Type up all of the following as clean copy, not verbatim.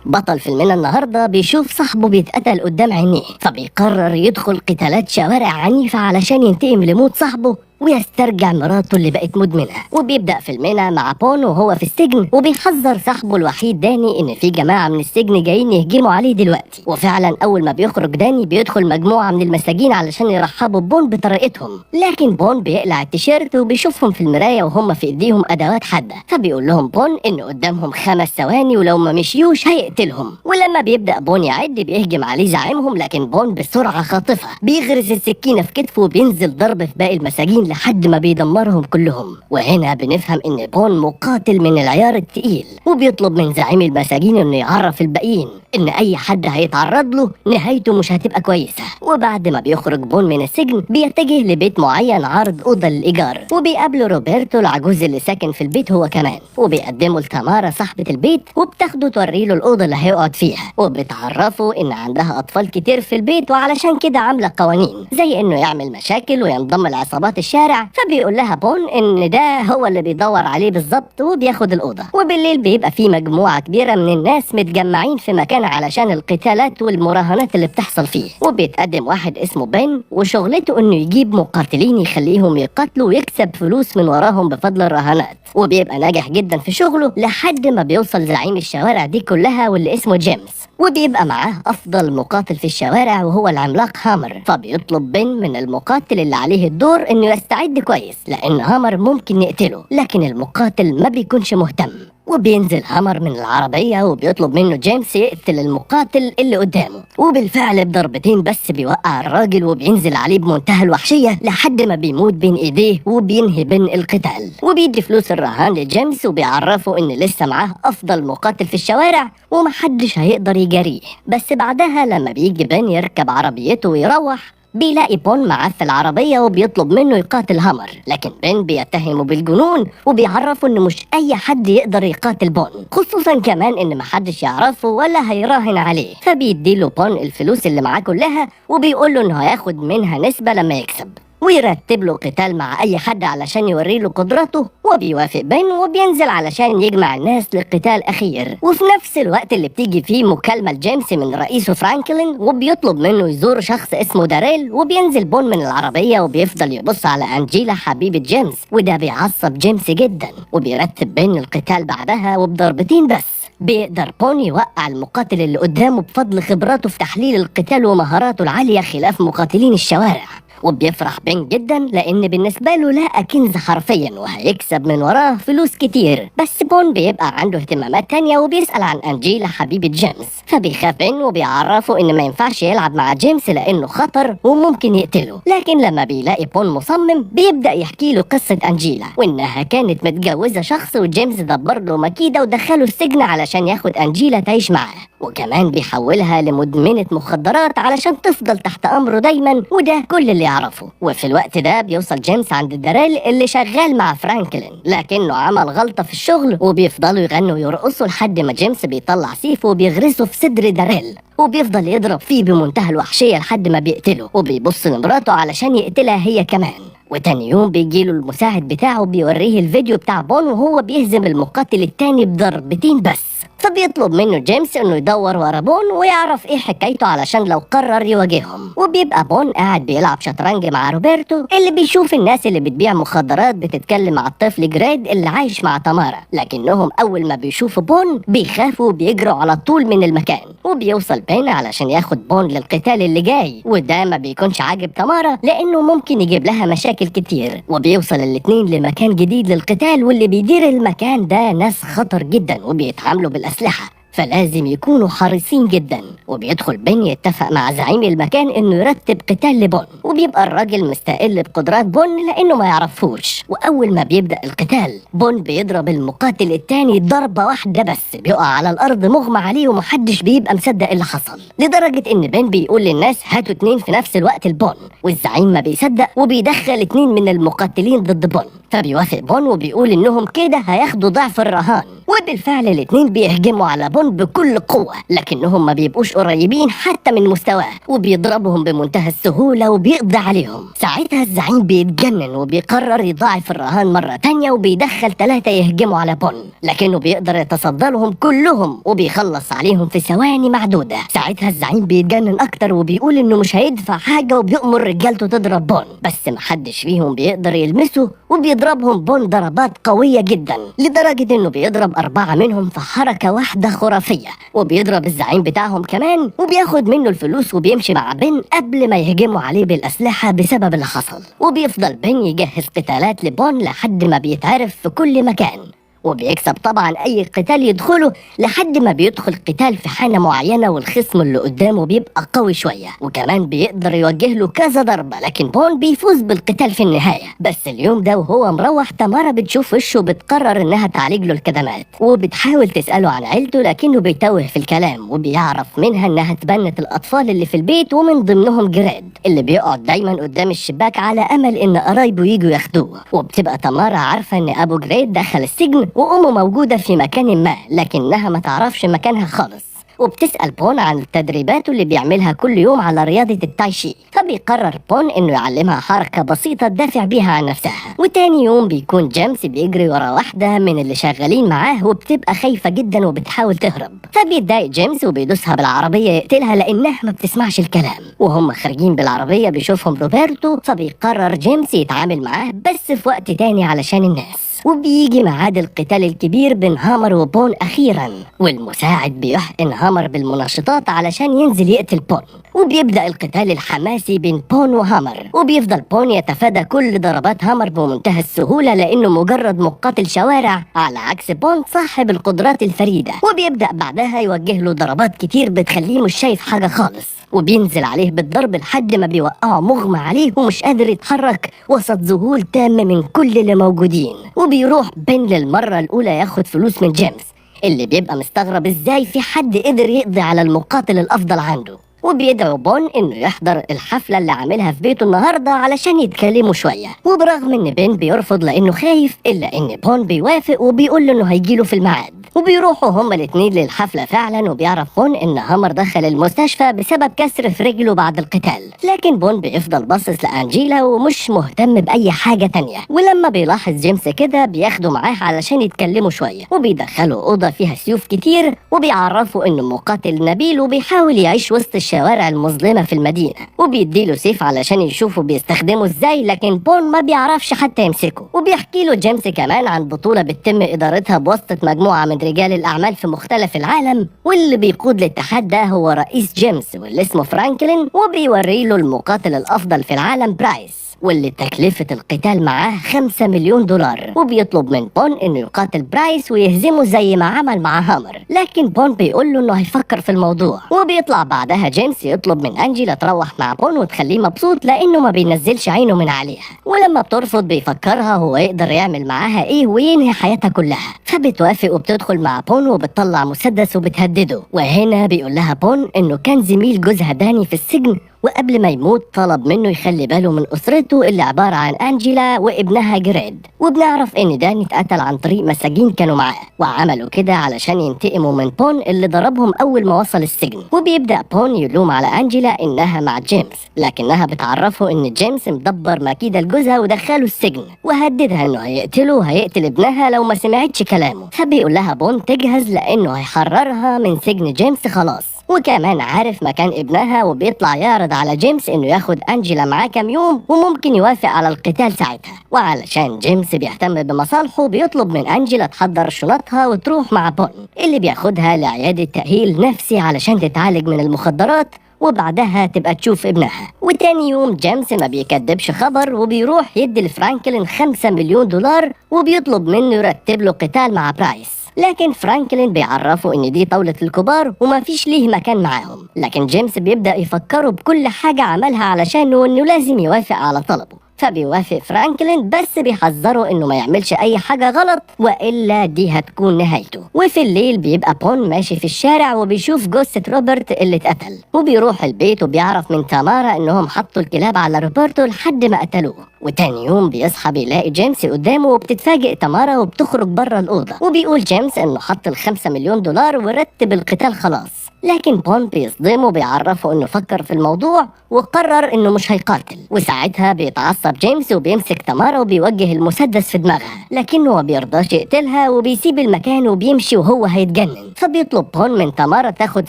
بطل فيلمنا النهارده بيشوف صاحبه بيتقتل قدام عينيه، فبيقرر يدخل قتالات شوارع عنيفة علشان ينتقم لموت صاحبه ويسترجع مراته اللي بقت مدمنة. وبيبدأ فيلمنا مع بون وهو في السجن وبيحذر صاحبه الوحيد داني ان في جماعة من السجن جايين يهجموا عليه دلوقتي. وفعلا اول ما بيخرج داني بيدخل مجموعة من المساجين علشان يرحبوا ببون بطريقتهم، لكن بون بيقلع التيشيرت وبيشوفهم في المراية وهم في ايديهم ادوات حادة، فبيقول لهم بون ان قدامهم 5 ثواني ولو ما مشيوش هيقتلهم. ولما بيبدأ بون يعد بيهجم عليه زعيمهم، لكن بون بسرعة خاطفة بيغرز السكينة في كتفه وبينزل ضرب في باقي المساجين لحد ما بيدمرهم كلهم. وهنا بنفهم ان بون مقاتل من العيار التقيل، وبيطلب من زعيم المساجين انه يعرف الباقيين ان اي حد هيتعرض له نهايته مش هتبقى كويسة. وبعد ما بيخرج بون من السجن بيتجه لبيت معين عارض اوضه للايجار، وبيقابله روبرتو العجوز اللي ساكن في البيت هو كمان، وبيقدمه لتامارا صاحبة البيت وبتاخده توريله الاوضه اللي هيقعد فيها، وبتعرفه ان عندها اطفال كتير في البيت وعلشان كده عامله قوانين زي انه يعمل مشاكل وينضم لعصابات الشارع. فبيقول لها بون ان ده هو اللي بيدور عليه بالظبط وبياخد الاوضه. وبالليل بيبقى في مجموعه كبيره من الناس متجمعين في مكان علشان القتالات والمراهنات اللي بتحصل فيه، وبيتقدم واحد اسمه بن وشغلته انه يجيب مقاتلين يخليهم يقاتلوا ويكسب فلوس من وراهم بفضل الرهانات، وبيبقى ناجح جدا في شغله لحد ما بيوصل زعيم الشوارع دي كلها واللي اسمه جيمس، وبيبقى معاه افضل مقاتل في الشوارع وهو العملاق هامر. فبيطلب بن من المقاتل اللي عليه الدور انه يستعد كويس لان هامر ممكن يقتله، لكن المقاتل ما بيكونش مهتم. وبينزل هامر من العربية وبيطلب منه جيمس يقتل المقاتل اللي قدامه، وبالفعل بضربتين بس بيوقع الراجل وبينزل عليه بمنتهى الوحشية لحد ما بيموت بين ايديه وبينهي بين القتال. وبيدي فلوس الرهان لجيمس وبيعرفه ان لسه معاه افضل مقاتل في الشوارع ومحدش هيقدر يجاريه. بس بعدها لما بيجي بن يركب عربيته ويروح بيلاقي بون معاه في العربية وبيطلب منه يقاتل هامر، لكن بن بيتهمه بالجنون وبيعرفه ان مش اي حد يقدر يقاتل بون، خصوصا كمان ان محدش يعرفه ولا هيراهن عليه. فبيديله بون الفلوس اللي معاه كلها وبيقوله انه هياخد منها نسبة لما يكسب، ويرتب له قتال مع اي حد علشان يوري له قدرته. وبيوافق بن وبينزل علشان يجمع الناس لقتال اخير. وفي نفس الوقت اللي بتيجي فيه مكالمة لجيمس من رئيسه فرانكلين وبيطلب منه يزور شخص اسمه داريل، وبينزل بون من العربية وبيفضل يبص على انجيلا حبيبة جيمس، وده بيعصب جيمس جدا. وبيرتب بن القتال بعدها وبضربتين بس بيقدر بون يوقع المقاتل اللي قدامه بفضل خبراته في تحليل القتال ومهاراته العالية خلاف مقاتلين الشوارع. وبيفرح بين جدا لان بالنسبه له لقى كنز حرفيا وهيكسب من وراه فلوس كتير. بس بون بيبقى عنده اهتمامات تانية وبيسأل عن انجيلا حبيبة جيمس، فبيخاف بين وبيعرفه ان ما ينفعش يلعب مع جيمس لانه خطر وممكن يقتله. لكن لما بيلاقي بون مصمم بيبدأ يحكي له قصة انجيلا وانها كانت متجوزة شخص وجيمس دبر له مكيدة ودخله السجن علشان ياخد انجيلا تعيش معاه، وكمان بيحولها لمدمنة مخدرات علشان تفضل تحت امره دايما، وده كل اللي يعرفه. وفي الوقت ده بيوصل جيمس عند داريل اللي شغال مع فرانكلين، لكنه عمل غلطة في الشغل وبيفضلوا يغنوا ويرقصوا لحد ما جيمس بيطلع سيفه وبيغرسه في صدر داريل وبيفضل يضرب فيه بمنتهى الوحشية لحد ما بيقتله، وبيبص لمراته علشان يقتلها هي كمان. وتاني يوم بيجيله المساعد بتاعه بيوريه الفيديو بتاع بون وهو بيهزم المقاتل التاني بضربتين بس، فبيطلب منه جيمس انه يدور ورا بون ويعرف ايه حكايته علشان لو قرر يواجههم. وبيبقى بون قاعد بيلعب شطرنج مع روبرتو اللي بيشوف الناس اللي بتبيع مخدرات بتتكلم مع الطفل جريد اللي عايش مع تامارا، لكنهم اول ما بيشوفوا بون بيخافوا وبيجروا على طول من المكان. وبيوصل بين علشان ياخد بون للقتال اللي جاي، وده ما بيكونش عاجب تامارا لانه ممكن يجيب لها مشاكل كتير. وبيوصل الاتنين لمكان جديد للقتال واللي بيدير المكان ده ناس خطر جدا وبيتعاملوا بالأسلحة، فلازم يكونوا حريصين جدا. وبيدخل بن يتفق مع زعيم المكان انه يرتب قتال لبون، وبيبقى الراجل مستقل بقدرات بون لانه ما يعرفوش. واول ما بيبدأ القتال بون بيضرب المقاتل التاني ضربة واحدة بس بيقع على الارض مغمى عليه ومحدش بيبقى مصدق اللي حصل، لدرجة ان بن بيقول للناس هاتوا 2 في نفس الوقت لبون، والزعيم ما بيصدق وبيدخل 2 من المقاتلين ضد بون. فبيوافق بون وبيقول انهم كده هياخدوا ضعف الرهان. وبالفعل الاتنين بيهجموا على بون بكل قوة، لكنهم ما بيبقوش قريبين حتى من مستواه، وبيضربهم بمنتهى السهولة وبيقضي عليهم. ساعتها الزعيم بيتجنن وبيقرر يضاعف الرهان مرة تانية وبيدخل 3 يهجموا على بون، لكنه بيقدر يتصدى لهم كلهم وبيخلص عليهم في ثواني معدودة. ساعتها الزعيم بيتجنن اكتر وبيقول انه مش هيدفع حاجة وبيأمر رجالته تضرب بون، بس محدش فيهم بيقدر يلمسه وبيضربهم بون ضربات قوية جدا، لدرجة انه بيضرب 4 منهم في حركة واحدة خرافية، وبيضرب الزعيم بتاعهم كمان وبياخد منه الفلوس وبيمشي مع بن قبل ما يهجموا عليه بالأسلحة بسبب اللي حصل. وبيفضل بن يجهز قتالات لبون لحد ما بيتعرف في كل مكان، وبيكسب طبعا اي قتال يدخله لحد ما بيدخل قتال في حانة معينة والخصم اللي قدامه بيبقى قوي شوية، وكمان بيقدر يوجه له كذا ضربة، لكن بون بيفوز بالقتال في النهاية. بس اليوم ده وهو مروح تمارا بتشوف وشه وبتقرر انها تعالج له الكدمات، وبتحاول تسأله عن عيلته لكنه بيتوه في الكلام، وبيعرف منها انها تبنت الاطفال اللي في البيت ومن ضمنهم جراد اللي بيقعد دايما قدام الشباك على امل ان قرايبه يجوا ياخدوه. وبتبقى تمارا عارفة ان ابو جراد دخل السجن وأمه موجودة في مكان ما، لكنها ما تعرفش مكانها خالص. وبتسأل بون عن التدريبات اللي بيعملها كل يوم على رياضة التايشي، فبيقرر بون انه يعلمها حركة بسيطة تدافع بيها عن نفسها. وتاني يوم بيكون جيمس بيجري ورا واحدة من اللي شغالين معاه وبتبقى خايفة جدا وبتحاول تهرب، فبيتضايق جيمس وبيدوسها بالعربية يقتلها لانها ما بتسمعش الكلام. وهم خارجين بالعربية بيشوفهم روبرتو، فبيقرر جيمس يتعامل معاه بس في وقت تاني علشان الناس. وبيجي ميعاد القتال الكبير بين هامر وبون أخيرا، والمساعد بيحقن هامر بالمنشطات علشان ينزل يقتل بون. وبيبدأ القتال الحماسي بين بون وهامر، وبيفضل بون يتفادى كل ضربات هامر بمنتهى السهولة لأنه مجرد مقاتل شوارع، على عكس بون صاحب القدرات الفريدة. وبيبدأ بعدها يوجه له ضربات كتير بتخليه مش شايف حاجة خالص، وبينزل عليه بالضرب لحد ما بيوقعه مغمى عليه ومش قادر يتحرك وسط ذهول تام من كل اللي موجودين. وبيروح بن للمرة الأولى ياخد فلوس من جيمس اللي بيبقى مستغرب ازاي في حد قدر يقضي على المقاتل الأفضل عنده. وبيدعو بون انه يحضر الحفلة اللي عاملها في بيته النهاردة علشان يتكلموا شوية، وبرغم ان بن بيرفض لانه خايف الا ان بون بيوافق وبيقول له انه هيجيله في الميعاد. وبيروحوا هما الاتنين للحفلة فعلا، وبيعرف بون ان هامر دخل المستشفى بسبب كسر في رجله بعد القتال، لكن بون بيفضل باصص لأنجيلا ومش مهتم بأي حاجة تانية. ولما بيلاحظ جيمس كده بياخده معاه علشان يتكلموا شوية، وبيدخلوا أوضة فيها سيوف كتير وبيعرفوا انه مقاتل نبيل وبيحاول يعيش وسط الشوارع المظلمة في المدينة، وبيديله سيف علشان يشوفوا بيستخدمه ازاي، لكن بون ما بيعرفش حتى يمسكه. وبيحكي له جيمس كمان عن بطولة بتتم إدارتها بواسطة مجموعة من رجال الأعمال في مختلف العالم، واللي بيقود الاتحاد ده هو رئيس جيمس واللي اسمه فرانكلين، وبيوري له المقاتل الأفضل في العالم برايس واللي تكلفة القتال معاه 5 مليون دولار. وبيطلب من بون انه يقاتل برايس ويهزمه زي ما عمل مع هامر، لكن بون بيقول له انه هيفكر في الموضوع. وبيطلع بعدها جيمس يطلب من أنجيلا تروح مع بون وتخليه مبسوط لانه ما بينزلش عينه من عليها، ولما بترفض بيفكرها هو يقدر يعمل معاها ايه وينهي حياتها كلها، فبتوافق وبتدخل مع بون وبتطلع مسدس وبتهدده. وهنا بيقول لها بون انه كان زميل جوزها داني في السجن، وقبل ما يموت طلب منه يخلي باله من أسرته اللي عبارة عن أنجيلا وابنها جريد. وبنعرف إن داني اتقتل عن طريق مساجين كانوا معاه، وعملوا كده علشان ينتقموا من بون اللي ضربهم أول ما وصل السجن. وبيبدأ بون يلوم على أنجيلا إنها مع جيمس، لكنها بتعرفه إن جيمس مدبر مكيدة لجوزها ودخله السجن، وهددها إنه هيقتله وهيقتل ابنها لو ما سمعتش كلامه. فبيقول لها بون تجهز لأنه هيحررها من سجن جيمس خلاص، وكمان عارف مكان ابنها، وبيطلع يعرض على جيمس انه ياخد أنجيلا معاه كام يوم وممكن يوافق على القتال ساعتها. وعلشان جيمس بيهتم بمصالحه بيطلب من أنجيلا تحضر شنطها وتروح مع بون اللي بياخدها لعيادة تأهيل نفسي علشان تتعالج من المخدرات، وبعدها تبقى تشوف ابنها. وتاني يوم جيمس ما بيكدبش خبر وبيروح يدي لفرانكلين 5 مليون دولار وبيطلب منه يرتب له قتال مع برايس، لكن فرانكلين بيعرفوا ان دي طاولة الكبار وما فيش ليه مكان معاهم. لكن جيمس بيبدأ يفكره بكل حاجة عملها علشانه وانه لازم يوافق على طلبه، فبيوافق فرانكلين، بس بيحذره انه ما يعملش اي حاجة غلط والا دي هتكون نهايته. وفي الليل بيبقى بون ماشي في الشارع وبيشوف جثة روبرت اللي اتقتل، وبيروح البيت وبيعرف من تامارا انهم حطوا الكلاب على روبرتو لحد ما قتلوه. وتاني يوم بيصحى بيلاقي جيمس قدامه، وبتتفاجئ تامارا وبتخرج بره الأوضة، وبيقول جيمس انه حط ال5 مليون دولار ورتب القتال خلاص. لكن بون بيصدمه وبيعرفه انه فكر في الموضوع وقرر انه مش هيقاتل. وساعتها بيتعصب جيمس وبيمسك تامارا وبيوجه المسدس في دماغها، لكنه ما بيرضاش يقتلها وبيسيب المكان وبيمشي وهو هيتجنن. فبيطلب بون من تامارا تاخد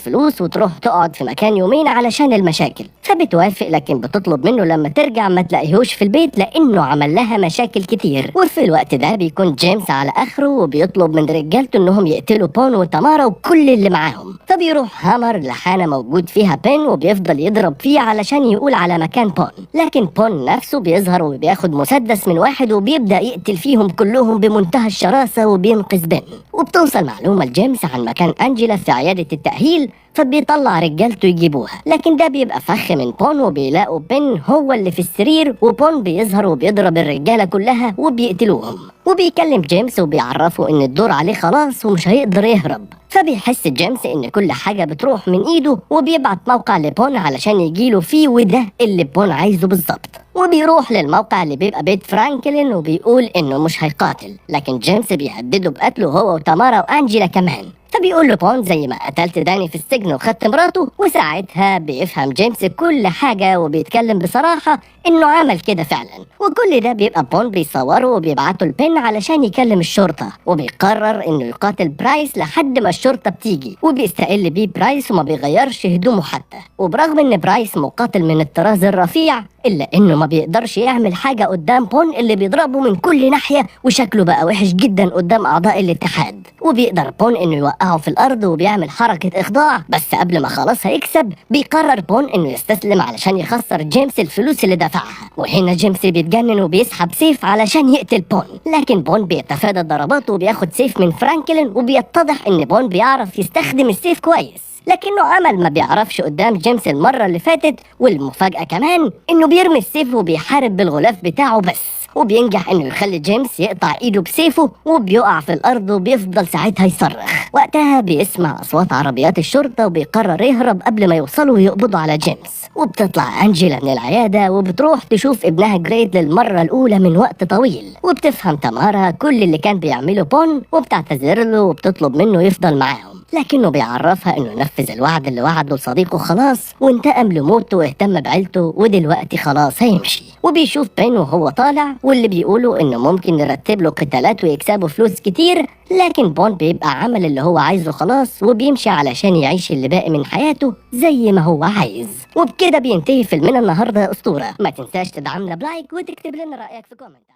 فلوس وتروح تقعد في مكان يومين علشان المشاكل، فبتوافق، لكن بتطلب منه لما ترجع ما تلاقيهوش في البيت لانه عمل لها مشاكل كتير. وفي الوقت ده بيكون جيمس على اخره وبيطلب من رجالته انهم يقتلوا بون وتامارا وكل اللي معاهم. فبيروح هامر لحانة موجود فيها بين وبيفضل يضرب فيه علشان يقول على مكان بون، لكن بون نفسه بيظهر وبياخد مسدس من واحد وبيبدأ يقتل فيهم كلهم بمنتهى الشراسة وبينقذ بين. وبتوصل معلومة لجيمس عن مكان أنجيلا في عيادة التأهيل، فبيطلع رجالته يجيبوها، لكن ده بيبقى فخ من بون وبيلاقوا بين هو اللي في السرير، وبون بيظهر وبيضرب الرجالة كلها وبيقتلوهم. وبيكلم جيمس وبيعرفه ان الدور عليه خلاص ومش هيقدر يهرب. فبيحس جيمس ان كل حاجة بتروح من ايده، وبيبعت موقع لبون علشان يجيله فيه، وده اللي بون عايزه بالظبط. وبيروح للموقع اللي بيبقى بيت فرانكلين وبيقول انه مش هيقاتل، لكن جيمس بيهدده بقتله هو وتامارا وانجيلا كمان. فبيقول له بون زي ما قتلت داني في السجن وخدت مراته، وساعتها بيفهم جيمس كل حاجة وبيتكلم بصراحة انه عمل كده فعلا. وكل ده بيبقى بون بيصوره وبيبعته لبين علشان يكلم الشرطة، وبيقرر انه يقاتل برايس لحد ما الشرطة بتيجي، وبيستقل بيه برايس وما بيغيرش هدومه حتى. وبرغم ان برايس مقاتل من الطراز الرفيع، الا انه ما بيقدرش يعمل حاجة قدام بون اللي بيضربه من كل ناحية، وشكله بقى وحش جدا قدام اعضاء الاتحاد. وبيقدر بون انه يوقعه في الارض وبيعمل حركة اخضاع، بس قبل ما خلاص هيكسب بيقرر بون انه يستسلم علشان يخسر جيمس الفلوس اللي دفعها. وهنا جيمس بيتجنن وبيسحب سيف علشان يقتل بون، لكن بون بيتفادى ضرباته وبياخد سيف من فرانكلين، وبيتضح ان بون بيعرف يستخدم السيف كويس، لكنه عمل ما بيعرفش قدام جيمس المرة اللي فاتت. والمفاجأة كمان انه بيرمي السيف وبيحارب بالغلاف بتاعه بس، وبينجح انه يخلي جيمس يقطع ايده بسيفه، وبيقع في الارض وبيفضل ساعتها يصرخ. وقتها بيسمع اصوات عربيات الشرطة وبيقرر يهرب قبل ما يوصلوا ويقبضوا على جيمس. وبتطلع انجيلا من العيادة وبتروح تشوف ابنها جريد للمرة الاولى من وقت طويل، وبتفهم تامارا كل اللي كان بيعمله بون، وبتعتذر له وبتطلب منه يفضل معاهم، لكنه بيعرفها انه نفذ الوعد اللي وعده لصديقه خلاص، وانتقم لموته واهتم بعيلته، ودلوقتي خلاص هيمشي. وبيشوف بين وهو طالع واللي بيقولوا انه ممكن نرتب له قتالات ويكسبوا فلوس كتير، لكن بون بيبقى عمل اللي هو عايزه خلاص وبيمشي علشان يعيش اللي باقي من حياته زي ما هو عايز. وبكده بينتهي فيلمنا النهارده يا اسطوره. ما تنساش تدعمنا بلايك وتكتب لنا رايك في كومنت.